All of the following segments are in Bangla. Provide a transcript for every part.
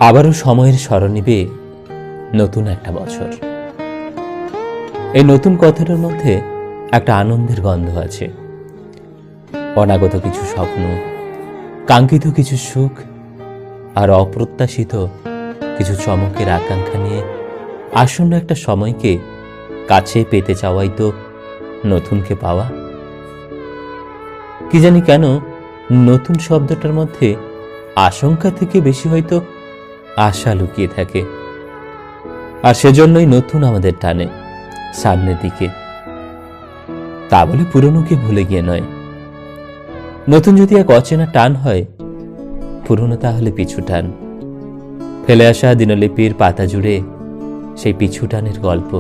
আবারও সময়ের স্মরণ নিবে নতুন একটা বছর। এই নতুন কথাটার মধ্যে একটা আনন্দের গন্ধ আছে। অনাগত কিছু স্বপ্ন, কাঙ্ক্ষিত কিছু সুখ আর অপ্রত্যাশিত কিছু চমকের আকাঙ্ক্ষা নিয়ে আসন্ন একটা সময়কে কাছে পেতে চাওয়াই তো নতুনকে পাওয়া। কি জানি কেন নতুন শব্দটার মধ্যে আশঙ্কা থেকে বেশি হয়তো আশা লুকিয়ে থাকে, আর সেজন্যই নতুন আমাদের টানে সামনের দিকে। তা বলে পুরনোকে ভুলে গিয়ে নয়। নতুন যদি এক অচেনা টান হয়, পুরনো তাহলে পিছু টান। ফেলে আসা দিনলিপির পাতা জুড়ে সেই পিছু টানের গল্প,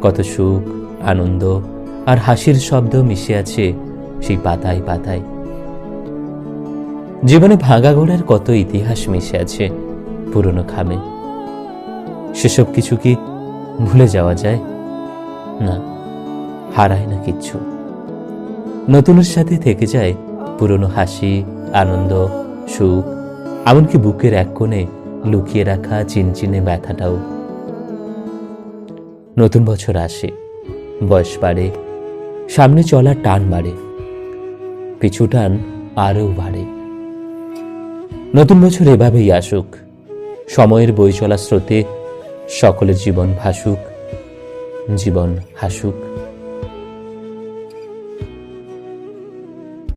কত সুখ, আনন্দ আর হাসির শব্দ মিশে আছে সেই পাতায় পাতায়। জীবনে ভাঙা গোড়ার কত ইতিহাস মিশে আছে পুরনো খামে। সেসব কিছু কি ভুলে যাওয়া যায়? না, হারায় না কিচ্ছু। নতুনের সাথে থেকে যায় পুরনো হাসি, আনন্দ, সুখ, এমনকি বুকের এক কোণে লুকিয়ে রাখা চিনচিনে ব্যথাটাও। নতুন বছর আসে, বয়স বাড়ে, সামনে চলার টান বাড়ে, পিছু টান আরও বাড়ে। নতুন বছর এভাবেই আসুক, সময়ের বই চলা স্রোতে সকলের জীবন ভাসুক, জীবন হাসুক।